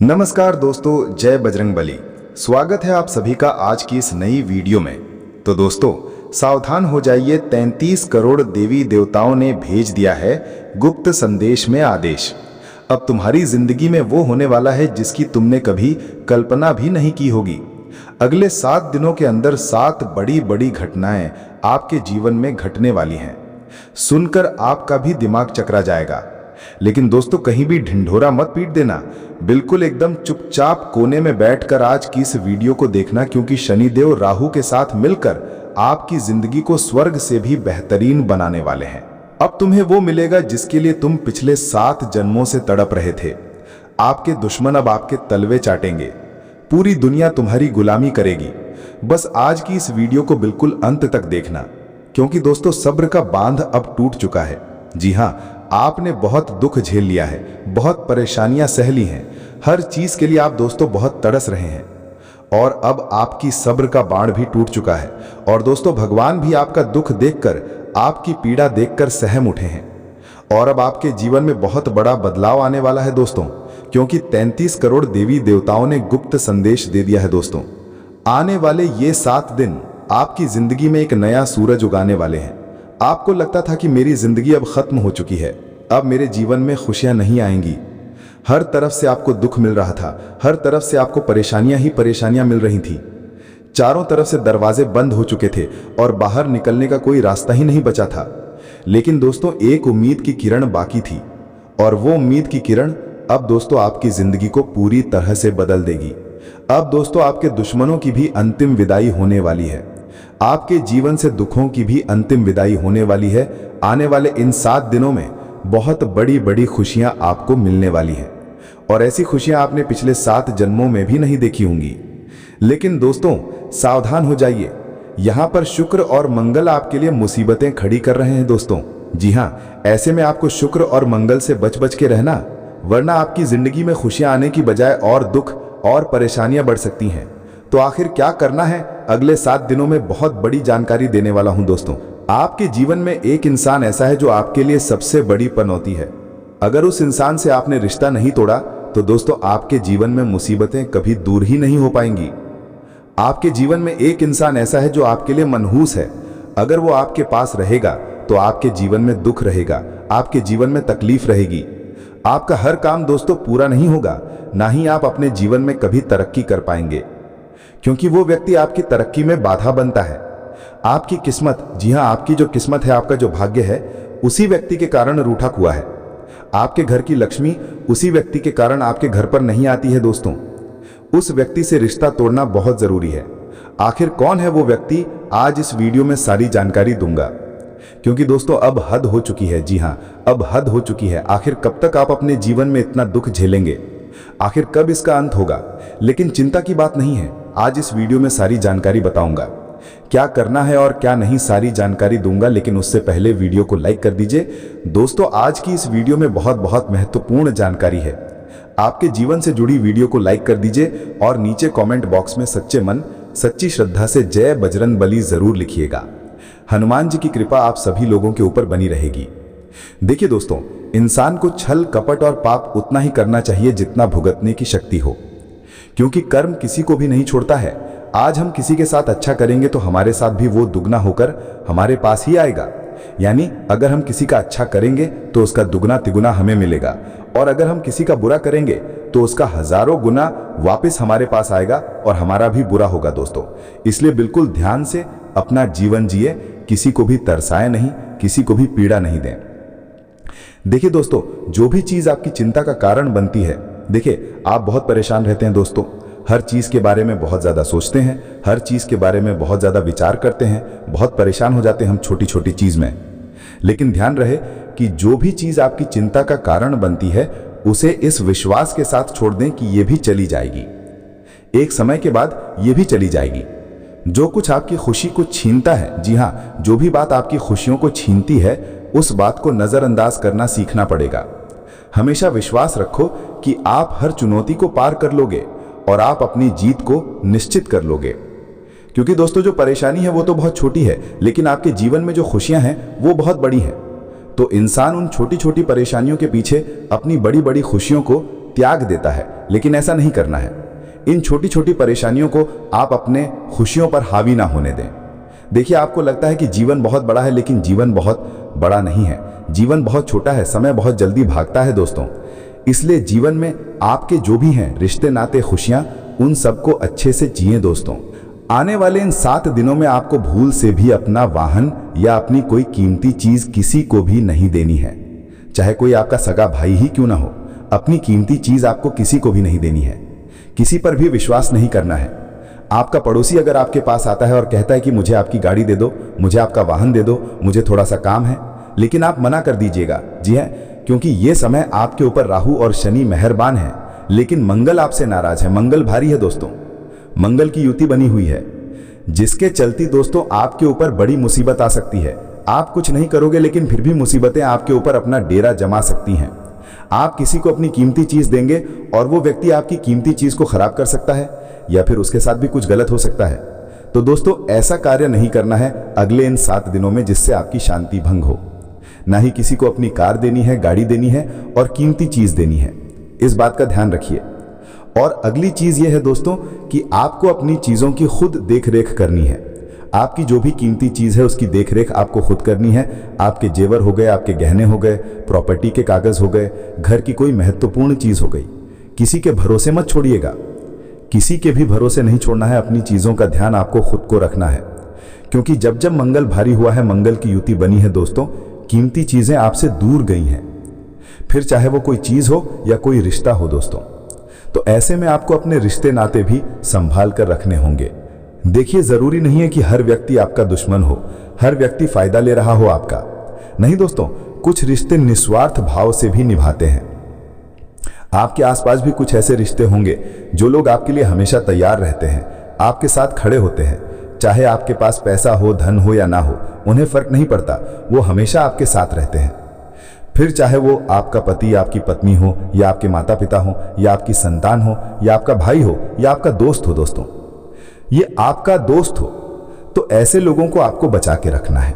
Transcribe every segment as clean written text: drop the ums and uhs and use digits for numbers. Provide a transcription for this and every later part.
नमस्कार दोस्तों, जय बजरंगबली। स्वागत है आप सभी का आज की इस नई वीडियो में। तो दोस्तों सावधान हो जाइए, 33 करोड़ देवी देवताओं ने भेज दिया है गुप्त संदेश में आदेश। अब तुम्हारी जिंदगी में वो होने वाला है जिसकी तुमने कभी कल्पना भी नहीं की होगी। अगले 7 दिनों के अंदर 7 बड़ी बड़ी घटनाएं आपके जीवन में घटने वाली हैं। सुनकर आपका भी दिमाग चकरा जाएगा। लेकिन दोस्तों कहीं भी ढिंढोरा मत पीट देना, बिल्कुल एकदम चुपचाप कोने में बैठकर आज की इस वीडियो को देखना, क्योंकि शनिदेव राहु के साथ मिलकर आपकी जिंदगी को स्वर्ग से भी बेहतरीन बनाने वाले हैं। अब तुम्हें वो मिलेगा जिसके लिए तुम पिछले 7 जन्मों से तड़प रहे थे। आपके दुश्मन अब आपके तलवे चाटेंगे, पूरी दुनिया तुम्हारी गुलामी करेगी। बस आज की इस वीडियो को बिल्कुल अंत तक देखना, क्योंकि दोस्तों सब्र का बांध अब टूट चुका है। जी हाँ, आपने बहुत दुख झेल लिया है, बहुत परेशानियां सह ली हैं। हर चीज के लिए आप दोस्तों बहुत तड़स रहे हैं और अब आपकी सब्र का बाण भी टूट चुका है। और दोस्तों भगवान भी आपका दुख देखकर, आपकी पीड़ा देखकर सहम उठे हैं। और अब आपके जीवन में बहुत बड़ा बदलाव आने वाला है दोस्तों, क्योंकि 33 करोड़ देवी देवताओं ने गुप्त संदेश दे दिया है दोस्तों। आने वाले ये 7 दिन आपकी जिंदगी में एक नया सूरज उगाने वाले हैं। आपको लगता था कि मेरी जिंदगी अब खत्म हो चुकी है, अब मेरे जीवन में खुशियां नहीं आएंगी। हर तरफ से आपको दुख मिल रहा था, हर तरफ से आपको परेशानियां ही परेशानियां मिल रही थी। चारों तरफ से दरवाजे बंद हो चुके थे और बाहर निकलने का कोई रास्ता ही नहीं बचा था। लेकिन दोस्तों एक उम्मीद की किरण बाकी थी, और वो उम्मीद की किरण अब दोस्तों आपकी जिंदगी को पूरी तरह से बदल देगी। अब दोस्तों आपके दुश्मनों की भी अंतिम विदाई होने वाली है। आपके जीवन से दुखों की भी अंतिम विदाई होने वाली है। आने वाले इन 7 दिनों में बहुत बड़ी बड़ी खुशियां आपको मिलने वाली हैं, और ऐसी खुशियां आपने पिछले 7 जन्मों में भी नहीं देखी होंगी। लेकिन दोस्तों सावधान हो जाइए, यहां पर शुक्र और मंगल आपके लिए मुसीबतें खड़ी कर रहे हैं दोस्तों। जी हां, ऐसे में आपको शुक्र और मंगल से बच बच के रहना, वरना आपकी जिंदगी में खुशियां आने की बजाय और दुख और परेशानियां बढ़ सकती हैं। तो आखिर क्या करना है, अगले 7 दिनों में बहुत बड़ी जानकारी देने वाला हूं दोस्तों। आपके जीवन में एक इंसान ऐसा है जो आपके लिए सबसे बड़ी पनौती है। अगर उस इंसान से आपने रिश्ता नहीं तोड़ा तो दोस्तों आपके जीवन में मुसीबतें कभी दूर ही नहीं हो पाएंगी। आपके जीवन में एक इंसान ऐसा है जो आपके लिए मनहूस है। अगर वो आपके पास रहेगा तो आपके जीवन में दुख रहेगा, आपके जीवन में तकलीफ रहेगी। आपका हर काम दोस्तों पूरा नहीं होगा, ना ही आप अपने जीवन में कभी तरक्की कर पाएंगे, क्योंकि वो व्यक्ति आपकी तरक्की में बाधा बनता है। आपकी किस्मत, जी हां आपकी जो किस्मत है, आपका जो भाग्य है, उसी व्यक्ति के कारण रूठा हुआ है। आपके घर की लक्ष्मी उसी व्यक्ति के कारण आपके घर पर नहीं आती है दोस्तों। उस व्यक्ति से रिश्ता तोड़ना बहुत जरूरी है। आखिर कौन है वो व्यक्ति, आज इस वीडियो में सारी जानकारी दूंगा, क्योंकि दोस्तों अब हद हो चुकी है। जी हां, अब हद हो चुकी है। आखिर कब तक आप अपने जीवन में इतना दुख झेलेंगे, आखिर कब इसका अंत होगा। लेकिन चिंता की बात नहीं है, आज इस वीडियो में सारी जानकारी बताऊंगा। क्या करना है और क्या नहीं, सारी जानकारी दूंगा। लेकिन उससे पहले वीडियो को लाइक कर दीजिए। दोस्तों आज की इस वीडियो में बहुत बहुत महत्वपूर्ण जानकारी है। आपके जीवन से जुड़ी वीडियो को लाइक कर दीजिए और नीचे कमेंट बॉक्स में सच्चे मन सच्ची श्रद्धा से जय बजरंगबली जरूर लिखिएगा। हनुमान जी की कृपा आप सभी लोगों के ऊपर बनी रहेगी। देखिए दोस्तों, इंसान को छल कपट और पाप उतना ही करना चाहिए जितना भुगतने की शक्ति हो, क्योंकि कर्म किसी को भी नहीं छोड़ता है। आज हम किसी के साथ अच्छा करेंगे तो हमारे साथ भी वो दुगना होकर हमारे पास ही आएगा। यानी अगर हम किसी का अच्छा करेंगे तो उसका दुगना तिगुना हमें मिलेगा, और अगर हम किसी का बुरा करेंगे तो उसका हजारों गुना वापस हमारे पास आएगा और हमारा भी बुरा होगा दोस्तों। इसलिए बिल्कुल ध्यान से अपना जीवन जिए, किसी को भी तरसाए नहीं, किसी को भी पीड़ा नहीं दें। देखिए दोस्तों, जो भी चीज आपकी चिंता का कारण बनती है, देखिए आप बहुत परेशान रहते हैं दोस्तों, हर चीज के बारे में बहुत ज्यादा सोचते हैं, हर चीज के बारे में बहुत ज्यादा विचार करते हैं, बहुत परेशान हो जाते हैं हम छोटी छोटी चीज में। लेकिन ध्यान रहे कि जो भी चीज आपकी चिंता का कारण बनती है, उसे इस विश्वास के साथ छोड़ दें कि ये भी चली जाएगी। एक समय के बाद ये भी चली जाएगी। जो कुछ आपकी खुशी को छीनता है, जी हाँ, जो भी बात आपकी खुशियों को छीनती है, उस बात को नजरअंदाज करना सीखना पड़ेगा। हमेशा विश्वास रखो कि आप हर चुनौती को पार कर लोगे और आप अपनी जीत को निश्चित कर लोगे। क्योंकि दोस्तों जो परेशानी है वो तो बहुत छोटी है, लेकिन आपके जीवन में जो खुशियां हैं वो बहुत बड़ी हैं। तो इंसान उन छोटी छोटी परेशानियों के पीछे अपनी बड़ी बड़ी खुशियों को त्याग देता है, लेकिन ऐसा नहीं करना है। इन छोटी छोटी परेशानियों को आप अपने खुशियों पर हावी ना होने दें। देखिए, आपको लगता है कि जीवन बहुत बड़ा है, लेकिन जीवन बहुत बड़ा नहीं है। जीवन बहुत छोटा है, समय बहुत जल्दी भागता है दोस्तों। इसलिए जीवन में आपके जो भी हैं रिश्ते, नाते, खुशियां, उन सबको अच्छे से जिएं दोस्तों। आने वाले इन 7 दिनों में आपको भूल से भी अपना वाहन या अपनी कोई कीमती चीज किसी को भी नहीं देनी है। चाहे कोई आपका सगा भाई ही क्यों ना हो, अपनी कीमती चीज आपको किसी को भी नहीं देनी है। किसी पर भी विश्वास नहीं करना है। आपका पड़ोसी अगर आपके पास आता है और कहता है कि मुझे आपकी गाड़ी दे दो, मुझे आपका वाहन दे दो, मुझे थोड़ा सा काम है, लेकिन आप मना कर दीजिएगा। जी है, क्योंकि ये समय आपके ऊपर राहु और शनि मेहरबान है, लेकिन मंगल आपसे नाराज है। मंगल भारी है दोस्तों, मंगल की युति बनी हुई है, जिसके चलती दोस्तों आपके ऊपर बड़ी मुसीबत आ सकती है। आप कुछ नहीं करोगे, लेकिन फिर भी मुसीबतें आपके ऊपर अपना डेरा जमा सकती हैं। आप किसी को अपनी कीमती चीज देंगे और वो व्यक्ति आपकी कीमती चीज को खराब कर सकता है, या फिर उसके साथ भी कुछ गलत हो सकता है। तो दोस्तों, ऐसा कार्य नहीं करना है अगले इन 7 दिनों में, जिससे आपकी शांति भंग हो। ना ही किसी को अपनी कार देनी है, गाड़ी देनी है और कीमती चीज देनी है। इस बात का ध्यान रखिए। और अगली चीज यह है दोस्तों कि आपको अपनी चीजों की खुद देखरेख करनी है। आपकी जो भी कीमती चीज है उसकी देखरेख आपको खुद करनी है। आपके जेवर हो गए, आपके गहने हो गए, प्रॉपर्टी के कागज हो गए, घर की कोई महत्वपूर्ण चीज हो गई, किसी के भरोसे मत छोड़िएगा। किसी के भी भरोसे नहीं छोड़ना है। अपनी चीजों का ध्यान आपको खुद को रखना है, क्योंकि जब जब मंगल भारी हुआ है, मंगल की युति बनी है दोस्तों, कीमती चीजें आपसे दूर गई हैं। फिर चाहे वो कोई चीज हो या कोई रिश्ता हो दोस्तों, तो ऐसे में आपको अपने रिश्ते नाते भी संभाल कर रखने होंगे। देखिए, जरूरी नहीं है कि हर व्यक्ति आपका दुश्मन हो, हर व्यक्ति फायदा ले रहा हो आपका। नहीं दोस्तों, कुछ रिश्ते निस्वार्थ भाव से भी निभाते हैं। आपके आसपास भी कुछ ऐसे रिश्ते होंगे जो लोग आपके लिए हमेशा तैयार रहते हैं, आपके साथ खड़े होते हैं। चाहे आपके पास पैसा हो, धन हो या ना हो, उन्हें फर्क नहीं पड़ता, वो हमेशा आपके साथ रहते हैं। फिर चाहे वो आपका पति, आपकी पत्नी हो, या आपके माता पिता हो, या आपकी संतान हो, या आपका भाई हो, या आपका दोस्त हो दोस्तों, ये आपका दोस्त हो, तो ऐसे लोगों को आपको बचा के रखना है।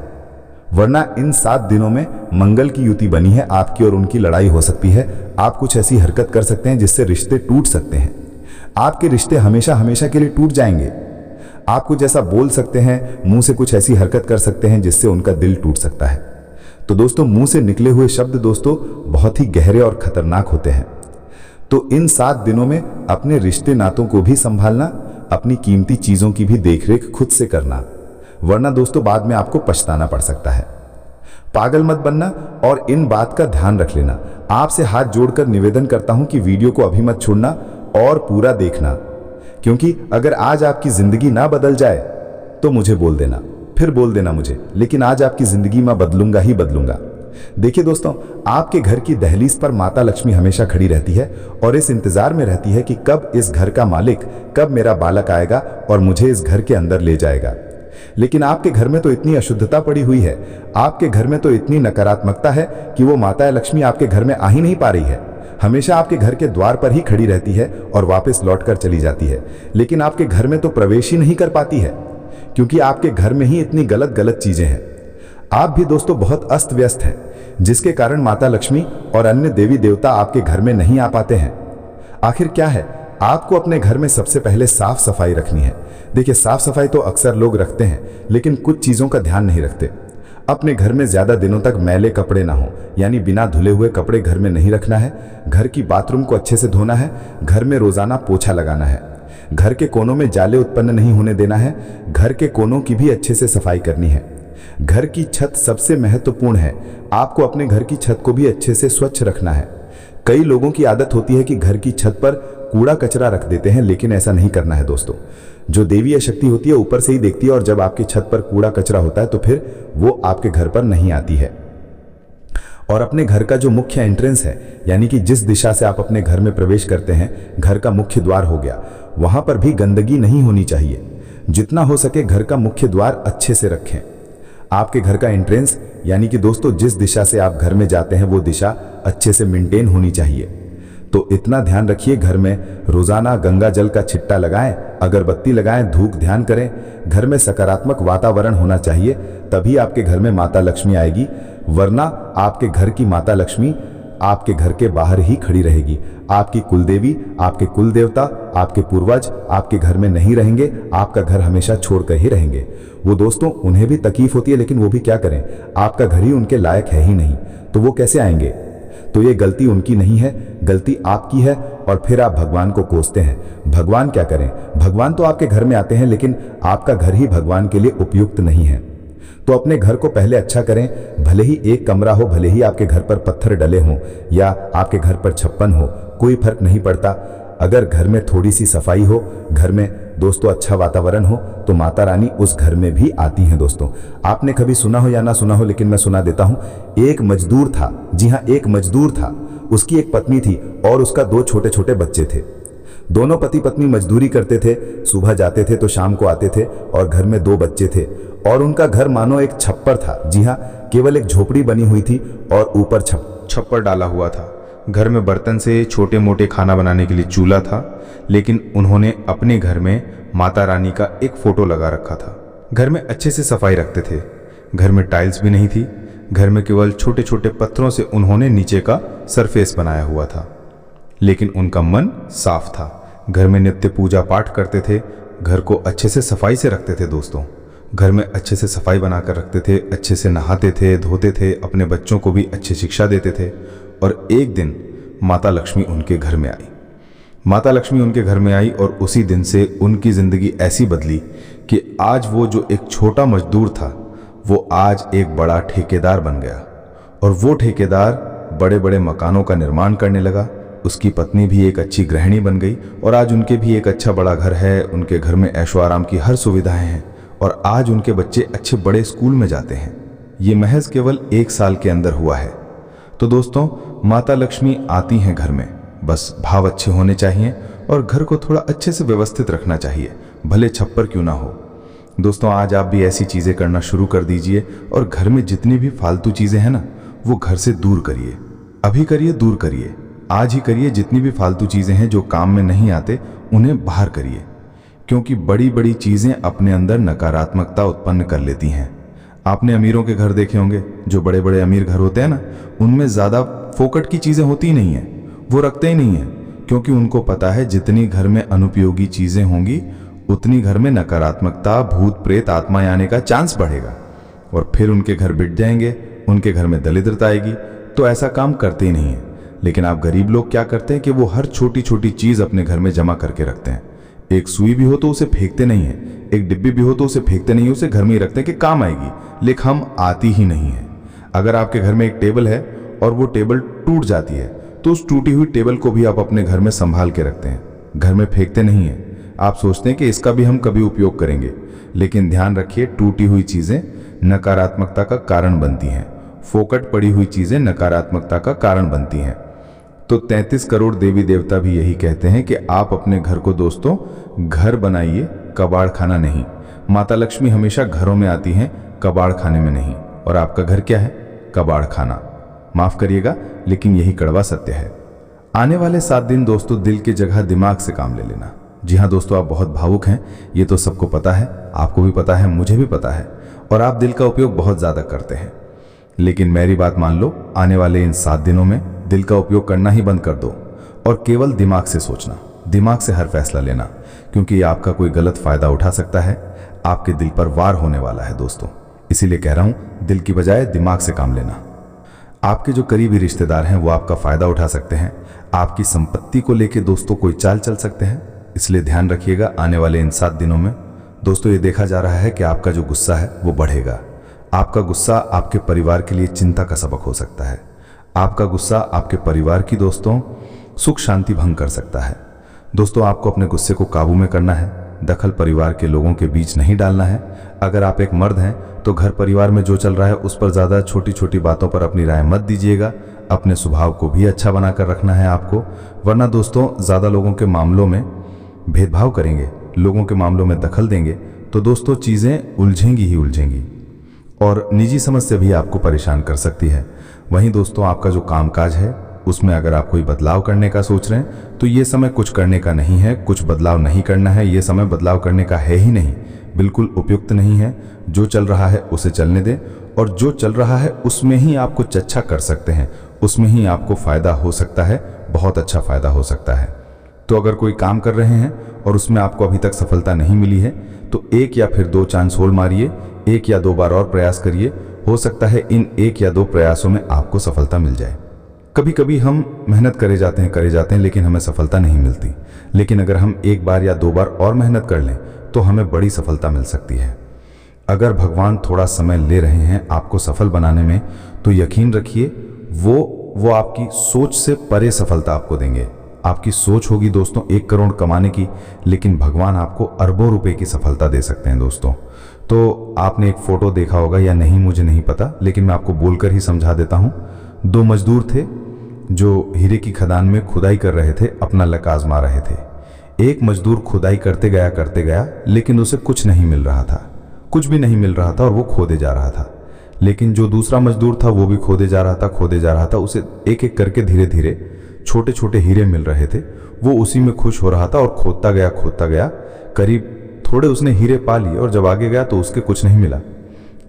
वरना इन 7 दिनों में मंगल की युति बनी है, आपकी और उनकी लड़ाई हो सकती है। आप कुछ ऐसी हरकत कर सकते हैं जिससे रिश्ते टूट सकते हैं। आपके रिश्ते हमेशा हमेशा के लिए टूट जाएंगे। आप कुछ ऐसा बोल सकते हैं, मुंह से कुछ ऐसी हरकत कर सकते हैं जिससे उनका दिल टूट सकता है। तो दोस्तों, मुंह से निकले हुए शब्द दोस्तों बहुत ही गहरे और खतरनाक होते हैं। तो इन 7 दिनों में अपने रिश्ते नातों को भी संभालना, अपनी कीमती चीजों की भी देखरेख खुद से करना, वरना दोस्तों बाद में आपको पछताना पड़ सकता है। पागल मत बनना और इन बात का ध्यान रख लेना। आपसे हाथ जोड़कर निवेदन करता हूं कि वीडियो को अभी मत छोड़ना और पूरा देखना, क्योंकि अगर आज आपकी जिंदगी ना बदल जाए तो मुझे बोल देना, फिर बोल देना मुझे, लेकिन आज आपकी जिंदगी मैं बदलूंगा ही बदलूंगा। देखिए दोस्तों, आपके घर की दहलीज पर माता लक्ष्मी हमेशा खड़ी रहती है और इस इंतजार में रहती है कि कब इस घर का मालिक, कब मेरा बालक आएगा और मुझे इस घर के अंदर ले जाएगा। लेकिन आपके घर में तो इतनी अशुद्धता पड़ी हुई है, आपके घर में तो इतनी नकारात्मकता है कि वो माता लक्ष्मी आपके घर में आ ही नहीं पा रही है। हमेशा आपके घर के द्वार पर ही खड़ी रहती है और वापस लौटकर चली जाती है, लेकिन आपके घर में तो प्रवेश ही नहीं कर पाती है, क्योंकि आपके घर में ही इतनी गलत गलत चीजें हैं। आप भी दोस्तों बहुत अस्त व्यस्त हैं, जिसके कारण माता लक्ष्मी और अन्य देवी देवता आपके घर में नहीं आ पाते हैं। आखिर क्या है, आपको अपने घर में सबसे पहले साफ सफाई रखनी है। देखिए, साफ सफाई तो अक्सर लोग रखते हैं, लेकिन कुछ चीजों का ध्यान नहीं रखते। अपने घर में ज्यादा दिनों तक मैले कपड़े ना हो, यानी बिना धुले हुए कपड़े घर में नहीं रखना है। घर की बाथरूम को अच्छे से धोना है। घर में रोजाना पोछा लगाना है। घर के कोनों में जाले उत्पन्न नहीं होने देना है। घर के कोनों की भी अच्छे से सफाई करनी है। घर की छत सबसे महत्वपूर्ण है। आपको अपने घर की छत को भी अच्छे से स्वच्छ रखना है। कई लोगों की आदत होती है कि घर की छत पर कूड़ा कचरा रख देते हैं, लेकिन ऐसा नहीं करना है दोस्तों। जो देवीय शक्ति होती है ऊपर से ही देखती है, और जब आपकी छत पर कूड़ा कचरा होता है तो फिर वो आपके घर पर नहीं आती है। और अपने घर का जो मुख्य एंट्रेंस है, यानी कि जिस दिशा से आप अपने घर में प्रवेश करते हैं, घर का मुख्य द्वार हो गया, वहां पर भी गंदगी नहीं होनी चाहिए। जितना हो सके घर का मुख्य द्वार अच्छे से रखें। आपके घर का एंट्रेंस, यानी कि दोस्तों जिस दिशा से आप घर में जाते हैं, वो दिशा अच्छे से मेंटेन होनी चाहिए। तो इतना ध्यान रखिए, घर में रोजाना गंगा जल का छिट्टा लगाएं, अगरबत्ती लगाएं, धूप ध्यान करें। घर में सकारात्मक वातावरण होना चाहिए, तभी आपके घर में माता लक्ष्मी आएगी। वरना आपके घर की माता लक्ष्मी आपके घर के बाहर ही खड़ी रहेगी, आपकी कुलदेवी, आपके कुल देवता, आपके पूर्वज आपके घर में नहीं रहेंगे, आपका घर हमेशा छोड़कर ही रहेंगे। वो दोस्तों, उन्हें भी तकलीफ होती है, लेकिन वो भी क्या करें, आपका घर ही उनके लायक है ही नहीं, तो वो कैसे आएंगे। तो ये गलती उनकी नहीं है, गलती आपकी है। और फिर आप भगवान को कोसते हैं। भगवान क्या करें, भगवान तो आपके घर में आते हैं, लेकिन आपका घर ही भगवान के लिए उपयुक्त नहीं है। तो अपने घर को पहले अच्छा करें। भले ही एक कमरा हो, भले ही आपके घर पर पत्थर डले हों या आपके घर पर छप्पन हो, कोई फर्क नहीं पड़ता। अगर घर में थोड़ी सी सफाई हो, घर में दोस्तों अच्छा वातावरण हो, तो माता रानी उस घर में भी आती हैं। दोस्तों, आपने कभी सुना हो या ना सुना हो, लेकिन मैं सुना देता हूं। एक मजदूर था, जी हां, एक मजदूर था। उसकी एक पत्नी थी और उसका 2 छोटे छोटे बच्चे थे। दोनों पति पत्नी मजदूरी करते थे, सुबह जाते थे तो शाम को आते थे, और घर में 2 बच्चे थे। और उनका घर मानो एक छप्पर था। जी हाँ, केवल एक झोपड़ी बनी हुई थी और ऊपर छप्पर डाला हुआ था। घर में बर्तन से छोटे मोटे खाना बनाने के लिए चूल्हा था, लेकिन उन्होंने अपने घर में माता रानी का एक फोटो लगा रखा था। घर में अच्छे से सफाई रखते थे। घर में टाइल्स भी नहीं थी। घर में केवल छोटे छोटे पत्थरों से उन्होंने नीचे का सरफेस बनाया हुआ था, लेकिन उनका मन साफ था। घर में नित्य पूजा पाठ करते थे। घर को अच्छे से सफाई से रखते थे। दोस्तों, घर में अच्छे से सफाई बनाकर रखते थे, अच्छे से नहाते थे, धोते थे, अपने बच्चों को भी अच्छी शिक्षा देते थे। और एक दिन माता लक्ष्मी उनके घर में आई। माता लक्ष्मी उनके घर में आई और उसी दिन से उनकी जिंदगी ऐसी बदली कि आज वो जो एक छोटा मजदूर था, वो आज एक बड़ा ठेकेदार बन गया। और वो ठेकेदार बड़े बड़े मकानों का निर्माण करने लगा। उसकी पत्नी भी एक अच्छी गृहिणी बन गई और आज उनके भी एक अच्छा बड़ा घर है। उनके घर में ऐशो आराम की हर सुविधाएं हैं और आज उनके बच्चे अच्छे बड़े स्कूल में जाते हैं। ये महज केवल 1 साल के अंदर हुआ है। तो दोस्तों, माता लक्ष्मी आती हैं घर में, बस भाव अच्छे होने चाहिए और घर को थोड़ा अच्छे से व्यवस्थित रखना चाहिए, भले छप्पर क्यों ना हो। दोस्तों, आज आप भी ऐसी चीजें करना शुरू कर दीजिए और घर में जितनी भी फालतू चीजें हैं ना, वो घर से दूर करिए। अभी करिए, दूर करिए, आज ही करिए। जितनी भी फालतू चीजें हैं जो काम में नहीं आते, उन्हें बाहर करिए, क्योंकि बड़ी बड़ी चीजें अपने अंदर नकारात्मकता उत्पन्न कर लेती हैं। आपने अमीरों के घर देखे होंगे, जो बड़े बड़े अमीर घर होते हैं ना, उनमें ज्यादा फोकट की चीजें होती ही नहीं है, वो रखते ही नहीं है, क्योंकि उनको पता है जितनी घर में अनुपयोगी चीजें होंगी, उतनी घर में नकारात्मकता, भूत प्रेत, आत्माएं आने का चांस बढ़ेगा और फिर उनके घर बिट जाएंगे, उनके घर में दरिद्रता आएगी। तो ऐसा काम करते ही नहीं है। लेकिन आप गरीब लोग क्या करते हैं कि वो हर छोटी छोटी चीज अपने घर में जमा करके रखते हैं। एक सुई भी हो तो उसे फेंकते नहीं है, एक डिब्बी भी हो तो उसे फेंकते नहीं, उसे घर में ही रखते हैं कि काम आएगी, लेकिन हम आती ही नहीं है। अगर आपके घर में एक टेबल है और वो टेबल टूट जाती है, तो उस टूटी हुई टेबल को भी आप अपने घर में संभाल के रखते हैं, घर में फेंकते नहीं है। आप सोचते हैं कि इसका भी हम कभी उपयोग करेंगे, लेकिन ध्यान रखिए, टूटी हुई चीजें नकारात्मकता का कारण बनती हैं। फोकट पड़ी हुई चीजें नकारात्मकता का कारण बनती हैं। तो 33 करोड़ देवी देवता भी यही कहते हैं कि आप अपने घर को दोस्तों घर बनाइए, कबाड़ खाना नहीं। माता लक्ष्मी हमेशा घरों में आती हैं, कबाड़ खाने में नहीं। और आपका घर क्या है? कबाड़ खाना। माफ करिएगा, लेकिन यही कड़वा सत्य है। आने वाले 7 दिन दोस्तों दिल की जगह दिमाग से काम ले लेना। जी हाँ दोस्तों, आप बहुत भावुक हैं, ये तो सबको पता है, आपको भी पता है, मुझे भी पता है, और आप दिल का उपयोग बहुत ज्यादा करते हैं। लेकिन मेरी बात मान लो, आने वाले इन 7 दिनों में दिल का उपयोग करना ही बंद कर दो और केवल दिमाग से सोचना, दिमाग से हर फैसला लेना, क्योंकि ये आपका कोई गलत फायदा उठा सकता है। आपके दिल पर वार होने वाला है दोस्तों। इसीलिए कह रहा हूं, दिल की बजाय दिमाग से काम लेना। आपके जो करीबी रिश्तेदार हैं वो आपका फायदा उठा सकते हैं। आपकी संपत्ति को लेकर दोस्तों कोई चाल चल सकते हैं, इसलिए ध्यान रखिएगा। आने वाले इन 7 दिनों में दोस्तों ये देखा जा रहा है कि आपका जो गुस्सा है वो बढ़ेगा। आपका गुस्सा आपके परिवार के लिए चिंता का सबक हो सकता है। आपका गुस्सा आपके परिवार की दोस्तों सुख शांति भंग कर सकता है। दोस्तों, आपको अपने गुस्से को काबू में करना है, दखल परिवार के लोगों के बीच नहीं डालना है। अगर आप एक मर्द हैं तो घर परिवार में जो चल रहा है उस पर ज्यादा छोटी छोटी बातों पर अपनी राय मत दीजिएगा। अपने स्वभाव को भी अच्छा बनाकर रखना है आपको, वरना दोस्तों ज्यादा लोगों के मामलों में भेदभाव करेंगे, लोगों के मामलों में दखल देंगे तो दोस्तों चीजें उलझेंगी ही उलझेंगी और निजी समस्या भी आपको परेशान कर सकती है। वहीं दोस्तों, आपका जो कामकाज है उसमें अगर आप कोई बदलाव करने का सोच रहे हैं तो ये समय कुछ करने का नहीं है, कुछ बदलाव नहीं करना है। ये समय बदलाव करने का है ही नहीं, बिल्कुल उपयुक्त नहीं है। जो चल रहा है उसे चलने दें और जो चल रहा है उसमें ही आप कुछ अच्छा कर सकते हैं, उसमें ही आपको फायदा हो सकता है, बहुत अच्छा फायदा हो सकता है। तो अगर कोई काम कर रहे हैं और उसमें आपको अभी तक सफलता नहीं मिली है तो एक या फिर दो चांस होल मारिए, एक या दो बार और प्रयास करिए। हो सकता है इन एक या दो प्रयासों में आपको सफलता मिल जाए। कभी कभी हम मेहनत करे जाते हैं लेकिन हमें सफलता नहीं मिलती। लेकिन अगर हम एक बार या दो बार और मेहनत कर लें तो हमें बड़ी सफलता मिल सकती है। अगर भगवान थोड़ा समय ले रहे हैं आपको सफल बनाने में तो यकीन रखिए वो आपकी सोच से परे सफलता आपको देंगे। आपकी सोच होगी दोस्तों 1 करोड़ कमाने की, लेकिन भगवान आपको अरबों रुपए की सफलता दे सकते हैं दोस्तों। तो आपने एक फोटो देखा होगा या नहीं मुझे नहीं पता, लेकिन मैं आपको बोलकर ही समझा देता हूं। 2 मजदूर थे जो हीरे की खदान में खुदाई कर रहे थे, अपना लक आजमा रहे थे। एक मजदूर खुदाई करते गया लेकिन उसे कुछ नहीं मिल रहा था, कुछ भी नहीं मिल रहा था और वो खोदे जा रहा था। लेकिन जो दूसरा मजदूर था वो भी खोदे जा रहा था। उसे एक एक करके धीरे धीरे छोटे छोटे हीरे मिल रहे थे। वो उसी में खुश हो रहा था और खोदता गया। करीब थोड़े उसने हीरे पा लिए और जब आगे गया तो उसके कुछ नहीं मिला।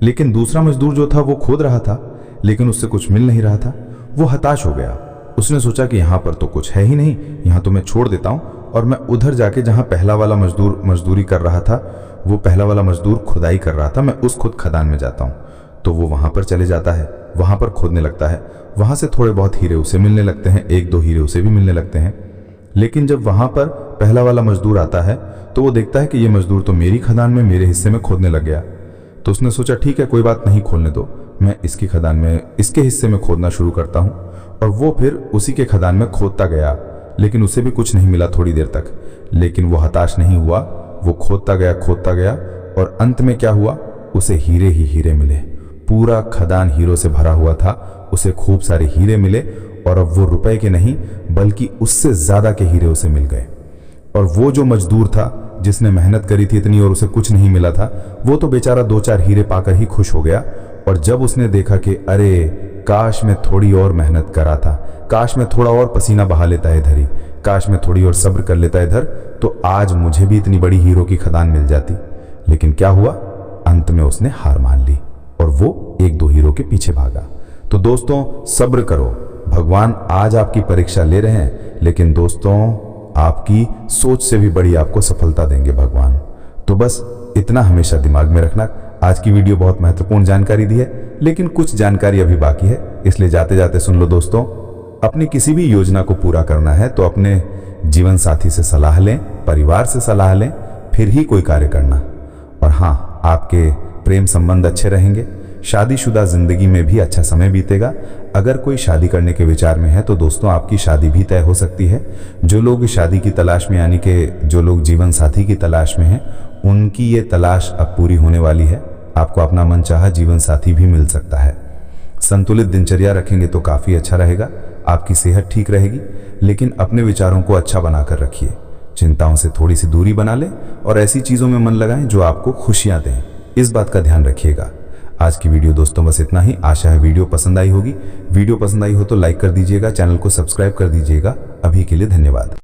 लेकिन दूसरा मजदूर जो था वो खोद रहा था लेकिन उससे कुछ मिल नहीं रहा था। वो हताश हो गया। उसने सोचा कि यहाँ पर तो कुछ है ही नहीं, यहाँ तो मैं छोड़ देता हूँ और मैं उधर जाके जहाँ पहला वाला मजदूर मजदूरी कर रहा था, वो पहला वाला मजदूर खुदाई कर रहा था, मैं उस खुद खदान में जाता हूँ। तो वो वहाँ पर चले जाता है, वहाँ पर खोदने लगता है। वहाँ से थोड़े बहुत हीरे उसे मिलने लगते हैं, 1-2 हीरे उसे भी मिलने लगते हैं। लेकिन जब वहाँ पर पहला वाला मजदूर आता है तो वो देखता है कि ये मजदूर तो मेरी खदान में मेरे हिस्से में खोदने लग गया। तो उसने सोचा ठीक है कोई बात नहीं, खोलने दो, मैं इसकी खदान में इसके हिस्से में खोदना शुरू करता हूँ। और वो फिर उसी के खदान में खोदता गया, लेकिन उसे भी कुछ नहीं मिला थोड़ी देर तक। लेकिन वो हताश नहीं हुआ, वो खोदता गया और अंत में क्या हुआ, उसे हीरे ही हीरे मिले। पूरा खदान हीरों से भरा हुआ था, उसे खूब सारे हीरे मिले और अब वो रुपए के नहीं बल्कि उससे ज्यादा के हीरे उसे मिल गए। और वो जो मजदूर था जिसने मेहनत करी थी इतनी और उसे कुछ नहीं मिला था, वो तो बेचारा 2-4 हीरे पाकर ही खुश हो गया। और जब उसने देखा कि अरे काश मैं थोड़ी और मेहनत करा था, काश मैं थोड़ा और पसीना बहा लेता इधर ही, काश मैं थोड़ी और सब्र कर लेता इधर, तो आज मुझे भी इतनी बड़ी हीरो की खदान मिल जाती। लेकिन क्या हुआ, अंत में उसने हार मान ली और वो 1-2 हीरो के पीछे भागा। तो दोस्तों सब्र करो, भगवान आज आपकी परीक्षा ले रहे हैं, लेकिन दोस्तों आपकी सोच से भी बड़ी आपको सफलता देंगे भगवान। तो बस इतना हमेशा दिमाग में रखना। आज की वीडियो बहुत महत्वपूर्ण जानकारी दी है, लेकिन कुछ जानकारी अभी बाकी है, इसलिए जाते जाते सुन लो दोस्तों। अपनी किसी भी योजना को पूरा करना है तो अपने जीवन साथी से सलाह लें, परिवार से सलाह लें, फिर ही कोई कार्य करना। और हाँ, आपके प्रेम संबंध अच्छे रहेंगे, शादीशुदा जिंदगी में भी अच्छा समय बीतेगा। अगर कोई शादी करने के विचार में है तो दोस्तों आपकी शादी भी तय हो सकती है। जो लोग शादी की तलाश में यानी कि जो लोग जीवन साथी की तलाश में हैं, उनकी ये तलाश अब पूरी होने वाली है। आपको अपना मनचाहा जीवन साथी भी मिल सकता है। संतुलित दिनचर्या रखेंगे तो काफी अच्छा रहेगा, आपकी सेहत ठीक रहेगी। लेकिन अपने विचारों को अच्छा बनाकर रखिए, चिंताओं से थोड़ी सी दूरी बना लें और ऐसी चीजों में मन लगाएं जो आपको खुशियां दें। इस बात का ध्यान रखिएगा। आज की वीडियो दोस्तों बस इतना ही। आशा है वीडियो पसंद आई होगी। वीडियो पसंद आई हो तो लाइक कर दीजिएगा, चैनल को सब्सक्राइब कर दीजिएगा। अभी के लिए धन्यवाद।